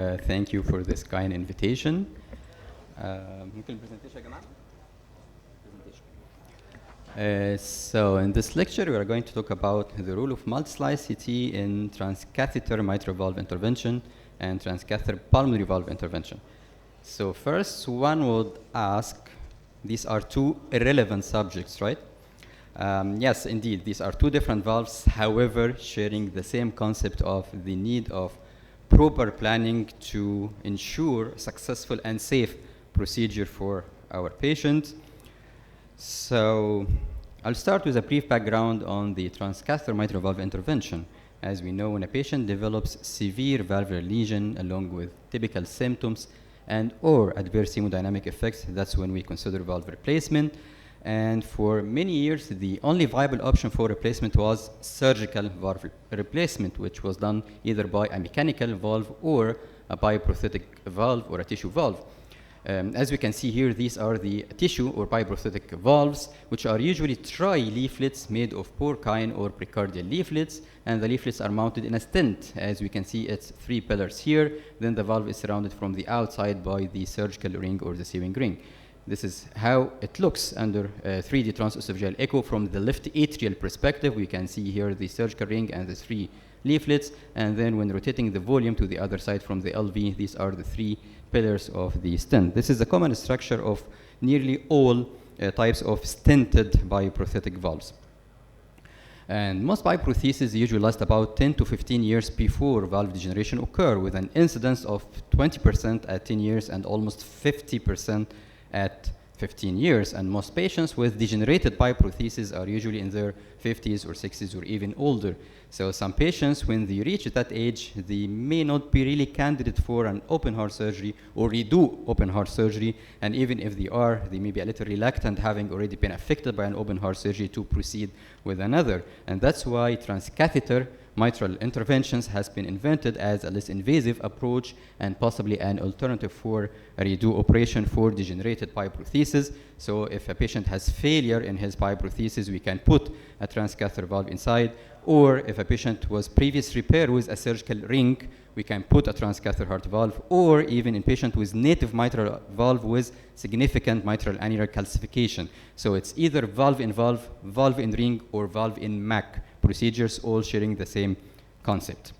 Thank you for this kind invitation. ممكن presentation يا جماعة؟ So in this lecture, we are going to talk about the role of multi-slice CT in transcatheter mitral valve intervention and transcatheter pulmonary valve intervention. So first, one would ask, these are two irrelevant subjects, right? Yes, indeed, these are two different valves, however, sharing the same concept of the need of proper planning to ensure successful and safe procedure for our patient. So I'll start with a brief background on the transcatheter mitral valve intervention. As we know, when a patient develops severe valvular lesion along with typical symptoms and or adverse hemodynamic effects, that's when we consider valve replacement. And for many years, the only viable option for replacement was surgical valve replacement, which was done either by a mechanical valve or a bioprosthetic valve or a tissue valve. As we can see here, these are the tissue or bioprosthetic valves, which are usually tri-leaflets made of porcine or precardial leaflets, and the leaflets are mounted in a stent. As we can see, it's 3 pillars here. Then the valve is surrounded from the outside by the surgical ring or the sewing ring. This is how it looks under 3D transesophageal echo from the left atrial perspective. We can see here the surgical ring and the 3 leaflets, and then when rotating the volume to the other side from the LV, these are the 3 pillars of the stent. This is the common structure of nearly all types of stented bioprosthetic valves. And most bioprostheses usually last about 10 to 15 years before valve degeneration occur, with an incidence of 20% at 10 years and almost 50% at 15 years. And most patients with degenerated bioprostheses are usually in their 50s or 60s or even older. So some patients, when they reach that age, they may not be really candidate for an open heart surgery or redo open heart surgery. And even if they are, they may be a little reluctant, having already been affected by an open heart surgery, to proceed with another. And that's why transcatheter mitral interventions has been invented as a less invasive approach and possibly an alternative for a redo operation for degenerated bioprosthesis. So if a patient has failure in his bioprosthesis, we can put a transcatheter valve inside, or if a patient was previous repair with a surgical ring, we can put a transcatheter heart valve, or even in patient with native mitral valve with significant mitral annular calcification. So it's either valve in valve, valve in ring, or valve in MAC procedures, all sharing the same concept.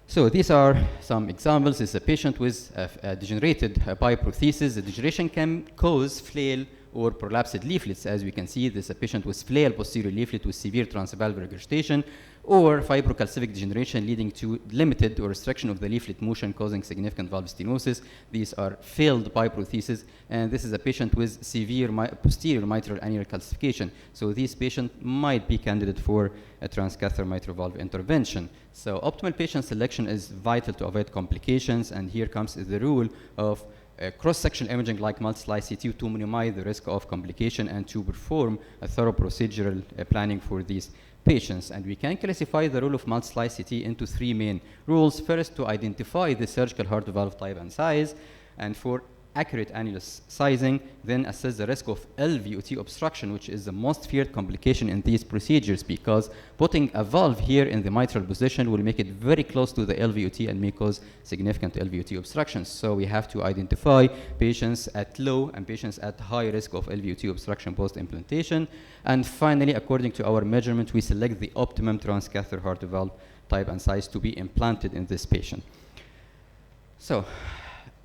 So these are some examples. This is a patient with a degenerated bioprosthesis. The degeneration can cause flail or prolapsed leaflets. As we can see, this is a patient with flail posterior leaflet with severe transvalvular regurgitation, or fibrocalcific degeneration leading to limited or restriction of the leaflet motion causing significant valve stenosis. These are failed bioprosthesis, and this is a patient with severe posterior mitral annular calcification. So this patient might be candidate for a transcatheter mitral valve intervention. So optimal patient selection is vital to avoid complications, and here comes the rule of cross-sectional imaging like multi-slice CT to minimize the risk of complication and to perform a thorough procedural planning for these patients. And we can classify the role of multi-slice CT into 3 main rules. First, to identify the surgical heart valve type and size, and for accurate annulus sizing, then assess the risk of LVOT obstruction, which is the most feared complication in these procedures, because putting a valve here in the mitral position will make it very close to the LVOT and may cause significant LVOT obstructions. So we have to identify patients at low and patients at high risk of LVOT obstruction post-implantation. And finally, according to our measurement, we select the optimum transcatheter heart valve type and size to be implanted in this patient. So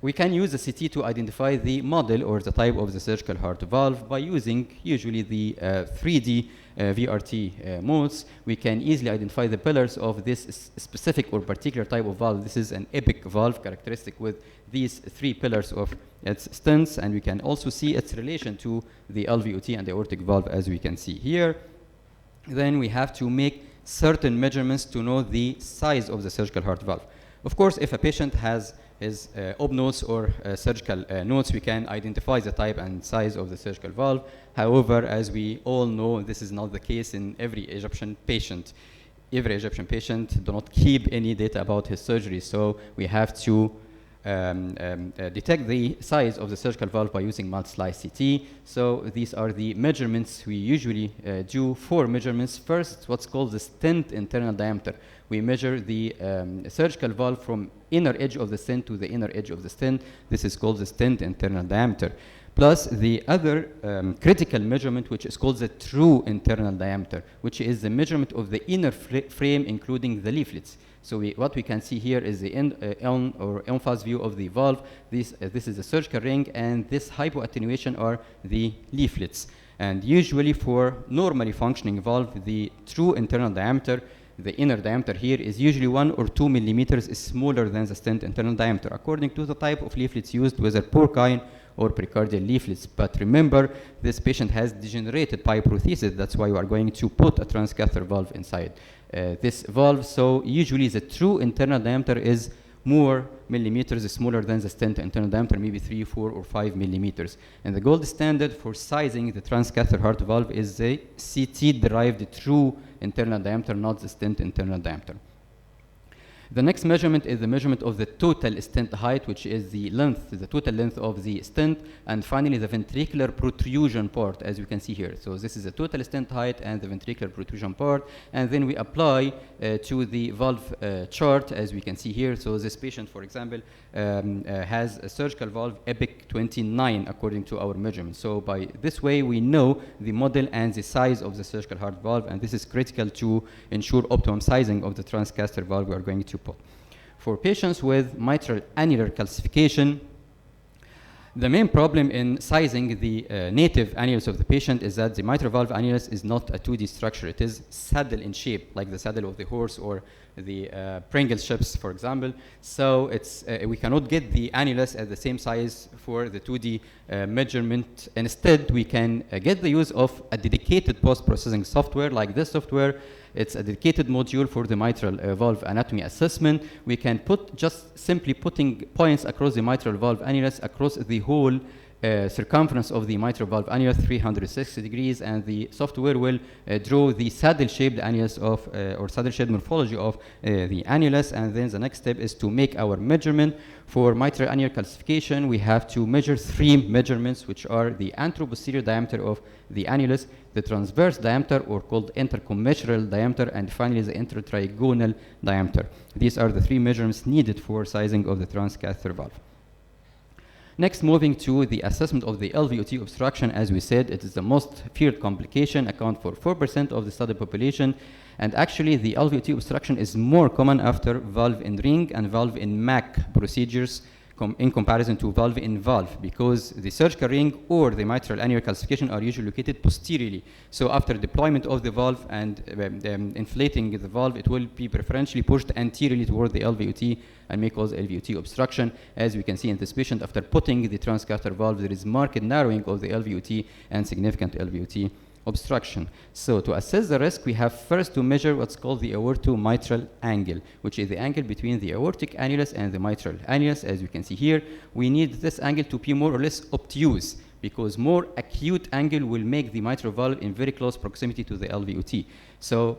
we can use the CT to identify the model or the type of the surgical heart valve by using usually the 3D VRT modes. We can easily identify the pillars of this specific or particular type of valve. This is an epic valve characteristic with these 3 pillars of its stents, and we can also see its relation to the LVOT and the aortic valve, as we can see here. Then we have to make certain measurements to know the size of the surgical heart valve. Of course, if a patient has his OB notes or surgical notes, we can identify the type and size of the surgical valve. However, as we all know, this is not the case in every Egyptian patient. Every Egyptian patient do not keep any data about his surgery, so we have to detect the size of the surgical valve by using multi-slice CT. So these are the measurements we usually do. 4 measurements. First, what's called the stent internal diameter. We measure the surgical valve from inner edge of the stent to the inner edge of the stent. This is called the stent internal diameter. Plus the other critical measurement, which is called the true internal diameter, which is the measurement of the inner frame, including the leaflets. So what we can see here is the on or en-face view of the valve. This is the surgical ring, and this hypoattenuation are the leaflets. And usually for normally functioning valve, the true internal diameter, the inner diameter here, is usually 1 or 2 millimeters smaller than the stent internal diameter, according to the type of leaflets used, whether porcine or precardial leaflets. But remember, this patient has degenerated pyprothesis. That's why we are going to put a transcatheter valve inside this valve. So usually the true internal diameter is more millimeters smaller than the stent internal diameter, maybe 3, 4, or 5 millimeters. And the gold standard for sizing the transcatheter heart valve is the CT-derived true internal diameter, not the stent internal diameter. The next measurement is the measurement of the total stent height, which is the length, the total length of the stent, and finally the ventricular protrusion part, as you can see here. So this is the total stent height and the ventricular protrusion part, and then we apply to the valve chart, as we can see here. So this patient, for example, has a surgical valve epic 29 according to our measurement. So by this way, we know the model and the size of the surgical heart valve, and this is critical to ensure optimum sizing of the transcatheter valve we are going to put. For patients with mitral annular calcification, the main problem in sizing the native annulus of the patient is that the mitral valve annulus is not a 2D structure. It is saddle in shape, like the saddle of the horse or the Pringle ships, for example. So it's we cannot get the annulus at the same size for the 2D measurement. Instead, we can get the use of a dedicated post-processing software like this software. It's a dedicated module for the mitral valve anatomy assessment. We can put just simply putting points across the mitral valve annulus across the whole circumference of the mitral valve annulus, 360 degrees, and the software will draw the saddle-shaped annulus of or saddle-shaped morphology of the annulus. And then the next step is to make our measurement. For mitral annular calcification, we have to measure 3 measurements, which are the anteroposterior diameter of the annulus, the transverse diameter, or called intercommissural diameter, and finally the intertrigonal diameter. These are the 3 measurements needed for sizing of the transcatheter valve. Next, moving to the assessment of the LVOT obstruction. As we said, it is the most feared complication, account for 4% of the study population. And actually, the LVOT obstruction is more common after valve in ring and valve in MAC procedures in comparison to valve in valve, because the surgical ring or the mitral annular calcification are usually located posteriorly. So after deployment of the valve and inflating the valve, it will be preferentially pushed anteriorly toward the LVOT and may cause LVOT obstruction. As we can see in this patient, after putting the transcatheter valve, there is marked narrowing of the LVOT and significant LVOT obstruction. So to assess the risk, we have first to measure what's called the aortomitral angle, which is the angle between the aortic annulus and the mitral annulus. As you can see here, we need this angle to be more or less obtuse, because more acute angle will make the mitral valve in very close proximity to the LVOT. So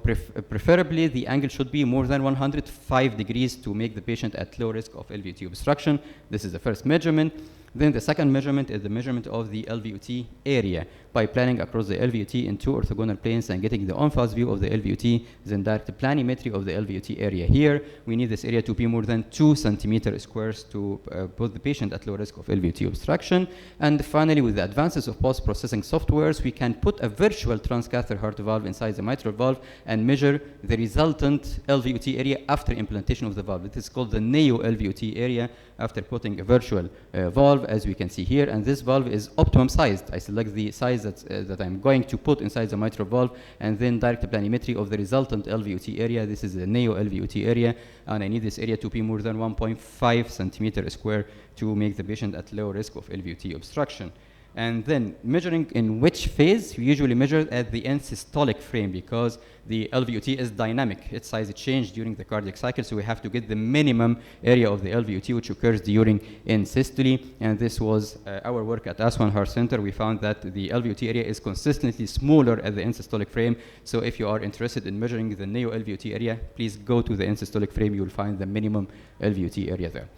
preferably the angle should be more than 105 degrees to make the patient at low risk of LVOT obstruction. This is the first measurement. Then the second measurement is the measurement of the LVOT area by planning across the LVOT in 2 orthogonal planes and getting the en-face view of the LVOT, then direct planimetry of the LVOT area. Here, we need this area to be more than 2 centimeter squares to put the patient at low risk of LVOT obstruction. And finally, with the advances of post-processing softwares, we can put a virtual transcatheter heart valve inside the mitral valve and measure the resultant LVOT area after implantation of the valve. It is called the neo-LVOT area after putting a virtual valve, as we can see here. And this valve is optimum sized. I select the size that I'm going to put inside the mitral valve, and then direct planimetry of the resultant LVOT area. This is the neo-LVOT area, and I need this area to be more than 1.5 centimeter square to make the patient at low risk of LVOT obstruction. And then measuring in which phase, we usually measure at the end systolic frame, because the LVOT is dynamic. Its size changes during the cardiac cycle, so we have to get the minimum area of the LVOT which occurs during end systole. And this was our work at Aswan Heart Center. We found that the LVOT area is consistently smaller at the end systolic frame. So if you are interested in measuring the neo-LVOT area, please go to the end systolic frame. You will find the minimum LVOT area there.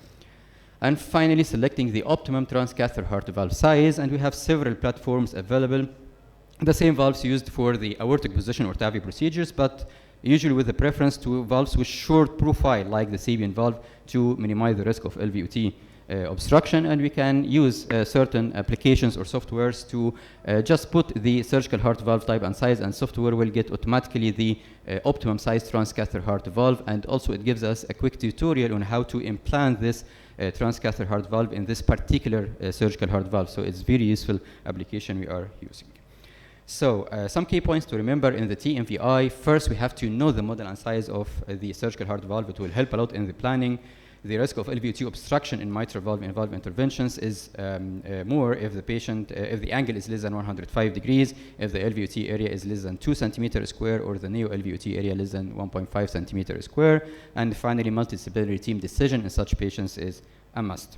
And finally, selecting the optimum transcatheter heart valve size, and we have several platforms available. The same valves used for the aortic position or TAVI procedures, but usually with a preference to valves with short profile, like the Sabian valve, to minimize the risk of LVOT obstruction. And we can use certain applications or softwares to just put the surgical heart valve type and size, and software will get automatically the optimum size transcatheter heart valve. And also it gives us a quick tutorial on how to implant this transcatheter heart valve in this particular surgical heart valve. So it's very useful application we are using. So some key points to remember in the TMVI. First, we have to know the model and size of the surgical heart valve. It will help a lot in the planning. The risk of LVOT obstruction in mitral valve and valve interventions is more if the patient, if the angle is less than 105 degrees, if the LVOT area is less than 2 centimeters square, or the neo-LVOT area less than 1.5 centimeters square. And finally, multidisciplinary team decision in such patients is a must.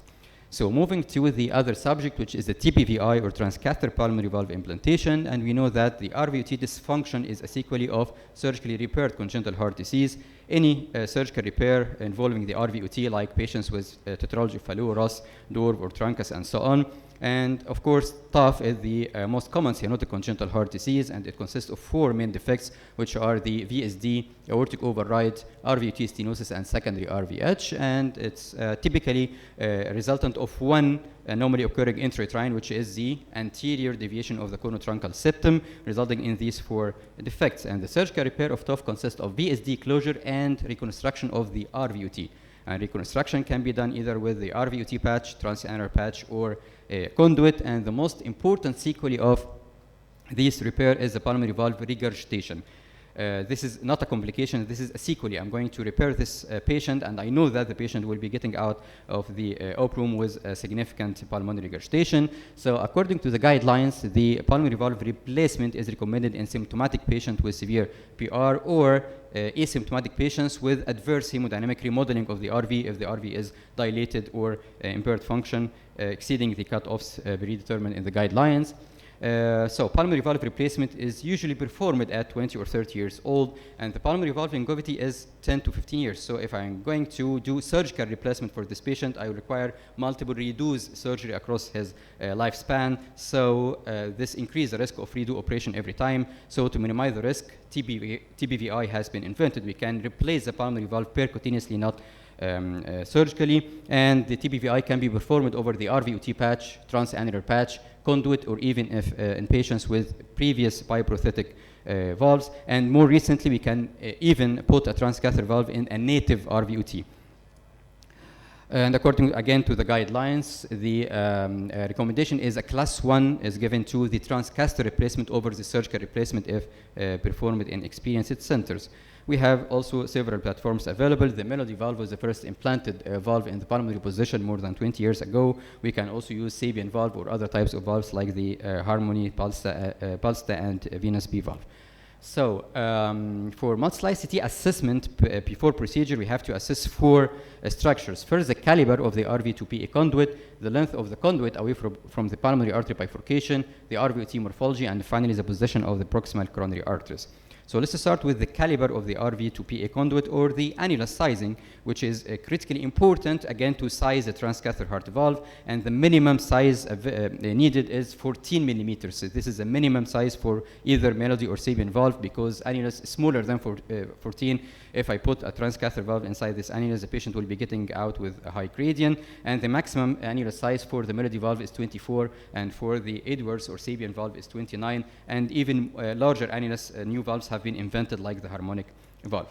So moving to the other subject, which is the TPVI, or transcatheter pulmonary valve implantation. And we know that the RVOT dysfunction is a sequelae of surgically repaired congenital heart disease. Any surgical repair involving the RVOT, like patients with tetralogy of Fallot, Ross, Dorv, or Truncus, and so on. And of course, TAF is the most common cyanotic congenital heart disease, and it consists of 4 main defects, which are the VSD, aortic override, RVOT stenosis, and secondary RVH. And it's typically a resultant of one normally occurring intrauterine, which is the anterior deviation of the conotruncal septum, resulting in these 4 defects. And the surgical repair of TAF consists of VSD closure and reconstruction of the RVOT. And reconstruction can be done either with the RVOT patch, transannular patch, or conduit. And the most important sequelae of this repair is the pulmonary valve regurgitation. This is not a complication, this is a sequelae. I'm going to repair this patient, and I know that the patient will be getting out of the op room with a significant pulmonary regurgitation. So according to the guidelines, the pulmonary valve replacement is recommended in symptomatic patients with severe PR, or asymptomatic patients with adverse hemodynamic remodeling of the RV if the RV is dilated or impaired function exceeding the cutoffs predetermined in the guidelines. So pulmonary valve replacement is usually performed at 20 or 30 years old, and the pulmonary valve longevity is 10 to 15 years. So if I'm going to do surgical replacement for this patient, I will require multiple redos surgery across his lifespan. So this increases the risk of redo operation every time. So to minimize the risk, TPVI has been invented. We can replace the pulmonary valve percutaneously, not surgically, and the TPVI can be performed over the RVOT patch, transannular patch, conduit, or even if in patients with previous bioprosthetic valves. And more recently, we can even put a transcatheter valve in a native RVOT. And according again to the guidelines, the recommendation is a class 1 is given to the transcatheter replacement over the surgical replacement if performed in experienced centers. We have also several platforms available. The Melody valve was the first implanted valve in the pulmonary position more than 20 years ago. We can also use Sabian valve or other types of valves like the Harmony, Pulsed, and Venus B valve. So for multi-slice CT assessment before procedure, we have to assess 4 structures. First, the caliber of the RV2PA conduit, the length of the conduit away from the pulmonary artery bifurcation, the RVOT morphology, and finally the position of the proximal coronary arteries. So let's start with the caliber of the RV2PA conduit, or the annulus sizing, which is critically important, again, to size the transcatheter heart valve. And the minimum size needed is 14 millimeters. So this is the minimum size for either Melody or Sabian valve, because annulus is smaller than 14. If I put a transcatheter valve inside this annulus, the patient will be getting out with a high gradient. And the maximum annulus size for the Melody valve is 24, and for the Edwards or Sabian valve is 29. And even larger annulus, new valves have been invented, like the harmonic valve.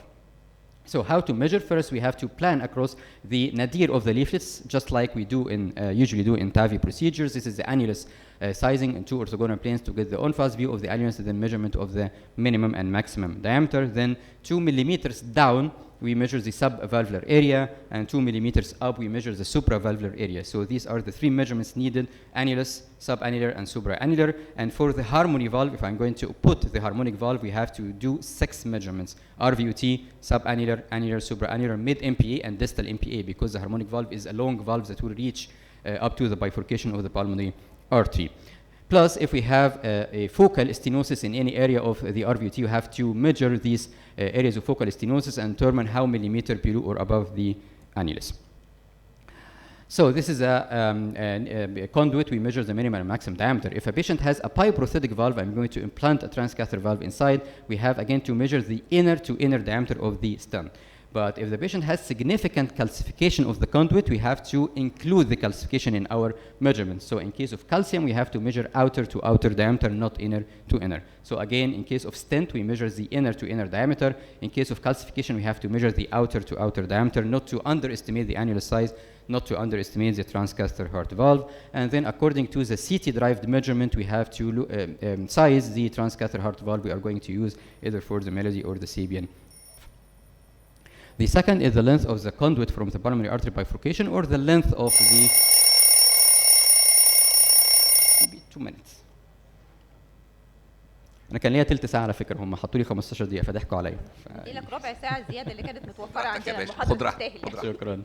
So how to measure? First, we have to plan across the nadir of the leaflets, just like we do in usually do in TAVI procedures. This is the annulus sizing in 2 orthogonal planes to get the on-face view of the annulus, and then measurement of the minimum and maximum diameter. Then 2 millimeters down, we measure the subvalvular area, and 2 millimeters up, we measure the supravalvular area. So these are the 3 measurements needed: annulus, subannular, and supraannular. And for the harmony valve, if I'm going to put the harmonic valve, we have to do 6 measurements: RVOT, subannular, annular, supraannular, mid-MPA, and distal MPA, because the harmonic valve is a long valve that will reach up to the bifurcation of the pulmonary artery. Plus, if we have a focal stenosis in any area of the RVOT, you have to measure these areas of focal stenosis and determine how millimeter below or above the annulus. So this is a conduit. We measure the minimum and maximum diameter. If a patient has a bioprosthetic valve, I'm going to implant a transcatheter valve inside. We have again to measure the inner to inner diameter of the stent. But if the patient has significant calcification of the conduit, we have to include the calcification in our measurements. So in case of calcium, we have to measure outer to outer diameter, not inner to inner. So again, in case of stent, we measure the inner to inner diameter. In case of calcification, we have to measure the outer to outer diameter, not to underestimate the annulus size, not to underestimate the transcatheter heart valve. And then according to the CT-derived measurement, we have to size the transcatheter heart valve we are going to use either for the Melody or the Sapien. The second is the length of the conduit from the pulmonary artery bifurcation, or the length of the, maybe 2 minutes. انا كان ليا تلت ساعه على فكره، هم حطوا لي 15 دقيقه فضحكوا عليا. دي لك ربع ساعه زياده اللي كانت متوفره عندنا، المحاضره تستاهل. شكرا.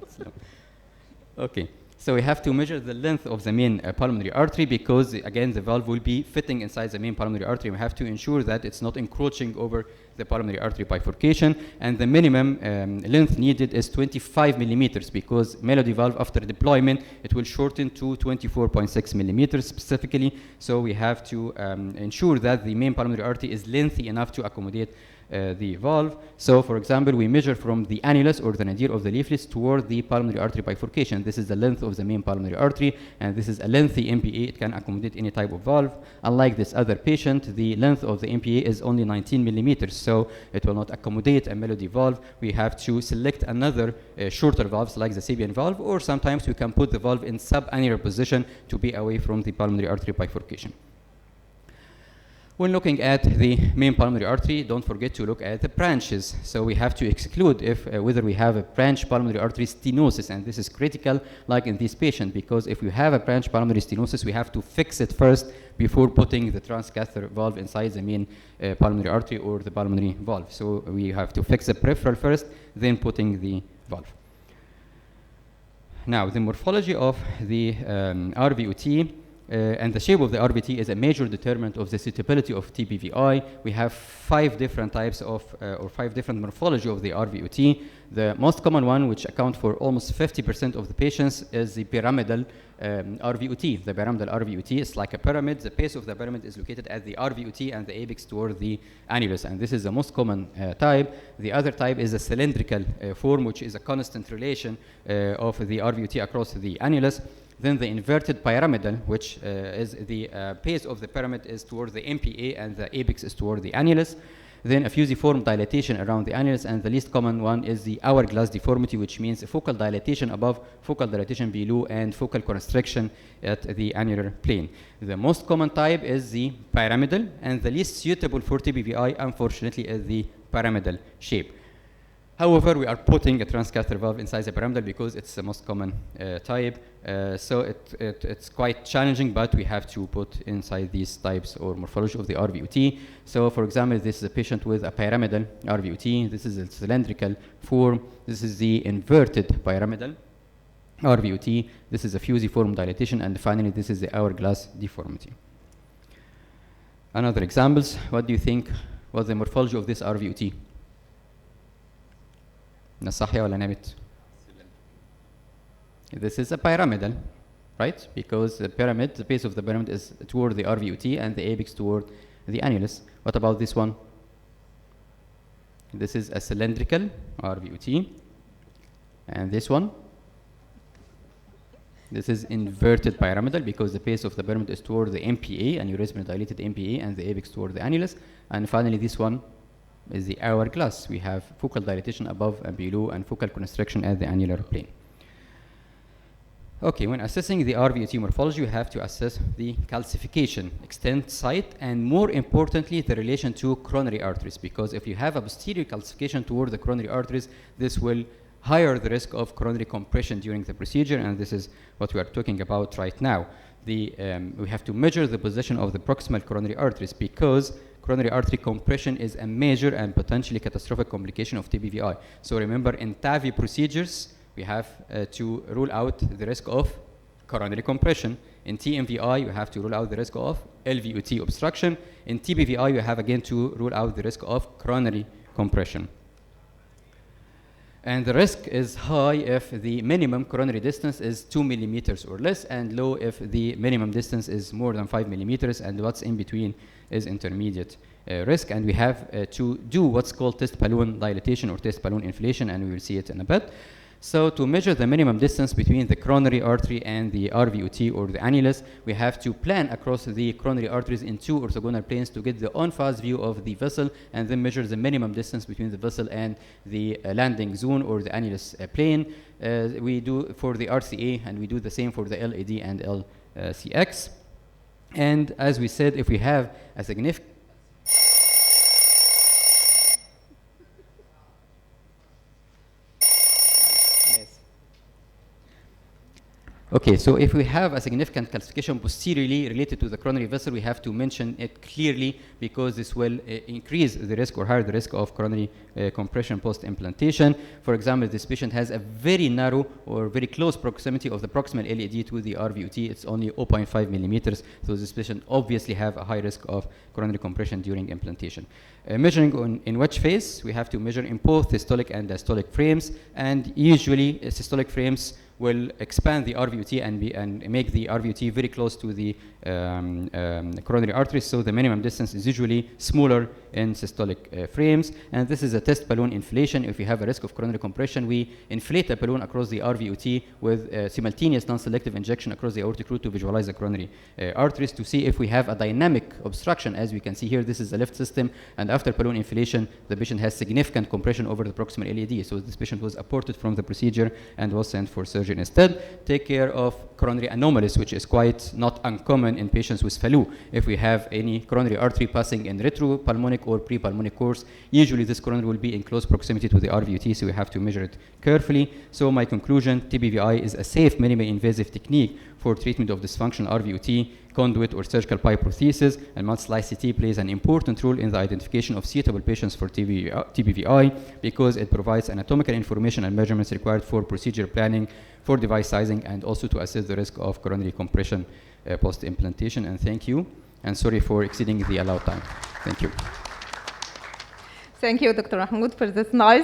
Okay. So we have to measure the length of the main pulmonary artery, because again the valve will be fitting inside the main pulmonary artery. We have to ensure that it's not encroaching over the pulmonary artery bifurcation, and the minimum length needed is 25 millimeters, because Melody valve after deployment it will shorten to 24.6 millimeters specifically. So we have to ensure that the main pulmonary artery is lengthy enough to accommodate the valve. So for example, we measure from the annulus or the nadir of the leaflets toward the pulmonary artery bifurcation. This is the length of the main pulmonary artery, and this is a lengthy MPA. It can accommodate any type of valve. Unlike this other patient, the length of the MPA is only 19 millimeters, so it will not accommodate a Melody valve. We have to select another shorter valves like the Sapien valve, or sometimes we can put the valve in subannular position to be away from the pulmonary artery bifurcation. When looking at the main pulmonary artery, don't forget to look at the branches. So we have to exclude if whether we have a branch pulmonary artery stenosis, and this is critical like in this patient, because if we have a branch pulmonary stenosis, we have to fix it first before putting the transcatheter valve inside the main pulmonary artery or the pulmonary valve. So we have to fix the peripheral first, then putting the valve. Now, the morphology of the RVOT and the shape of the RVT is a major determinant of the suitability of TBVI. We have 5 different types of, or 5 different morphology of the RVOT. The most common one, which account for almost 50% of the patients, is the pyramidal RVOT. The pyramidal RVOT is like a pyramid. The base of the pyramid is located at the RVOT and the apex toward the annulus, and this is the most common type. The other type is a cylindrical form, which is a constant relation of the RVOT across the annulus. Then the inverted pyramidal, which is the base of the pyramid is toward the MPA and the apex is toward the annulus. Then a fusiform dilatation around the annulus, and the least common one is the hourglass deformity, which means a focal dilatation above, focal dilatation below, and focal constriction at the annular plane. The most common type is the pyramidal, and the least suitable for TBVI, unfortunately, is the pyramidal shape. However, we are putting a transcatheter valve inside the pyramidal because it's the most common type. So it's quite challenging, but we have to put inside these types or morphology of the RVOT. So for example, this is a patient with a pyramidal RVOT. This is a cylindrical form. This is the inverted pyramidal RVOT. This is a fusiform dilatation. And finally, this is the hourglass deformity. Another examples. What do you think was the morphology of this RVOT? صحيح ولا نامت؟ This is a pyramidal, right? Because the pyramid, the base of the pyramid is toward the RVOT and the apex toward the annulus. What about this one? This is a cylindrical RVOT. And this one? This is inverted pyramidal because the base of the pyramid is toward the MPA, aneurysmal dilated MPA, and the apex toward the annulus. And finally, this one is the hourglass. We have focal dilatation above and below and focal constriction at the annular plane. Okay, when assessing the RVOT morphology, we have to assess the calcification, extent, site, and more importantly, the relation to coronary arteries, because if you have a posterior calcification toward the coronary arteries, this will higher the risk of coronary compression during the procedure, and this is what we are talking about right now. We have to measure the position of the proximal coronary arteries because coronary artery compression is a major and potentially catastrophic complication of TBVI. So remember, in TAVI procedures, we have to rule out the risk of coronary compression. In TMVI, you have to rule out the risk of LVOT obstruction. In TBVI, you have again to rule out the risk of coronary compression. And the risk is high if the minimum coronary distance is 2 millimeters or less, and low if the minimum distance is more than 5 millimeters, and what's in between is intermediate risk. And we have to do what's called test balloon dilatation or test balloon inflation, and we will see it in a bit. So to measure the minimum distance between the coronary artery and the RVOT or the annulus, we have to plan across the coronary arteries in two orthogonal planes to get the on-phase view of the vessel, and then measure the minimum distance between the vessel and the landing zone or the annulus plane. We do for the RCA, and we do the same for the LAD and LCX. And as we said, if we have a significant Okay, so if we have a significant calcification posteriorly related to the coronary vessel, we have to mention it clearly, because this will increase the risk or higher the risk of coronary compression post-implantation. For example, this patient has a very narrow or very close proximity of the proximal LAD to the RVOT. It's only 0.5 millimeters, so this patient obviously have a high risk of coronary compression during implantation. Measuring in which phase? We have to measure in both systolic and diastolic frames, and usually systolic frames will expand the RVOT and make the RVOT very close to the coronary arteries, so the minimum distance is usually smaller in systolic frames. And this is a test balloon inflation. If we have a risk of coronary compression, we inflate a balloon across the RVOT with simultaneous non-selective injection across the aortic root to visualize the coronary arteries to see if we have a dynamic obstruction. As we can see here, this is the left system, and after balloon inflation, the patient has significant compression over the proximal LAD. So this patient was aborted from the procedure and was sent for surgery instead. Take care of coronary anomalies, which is quite not uncommon in patients with FALU. If we have any coronary artery passing in retropulmonic or pre-pulmonic course, usually this coronary will be in close proximity to the RVOT, so we have to measure it carefully. So my conclusion, TBVI is a safe, minimally invasive technique for treatment of dysfunctional RVOT, conduit or surgical pipe prosthesis, and multi-slice CT plays an important role in the identification of suitable patients for TBVI because it provides anatomical information and measurements required for procedure planning, for device sizing, and also to assess the risk of coronary compression post-implantation. And thank you, and sorry for exceeding the allowed time. Thank you. Thank you, Dr. Mahmoud, for this nice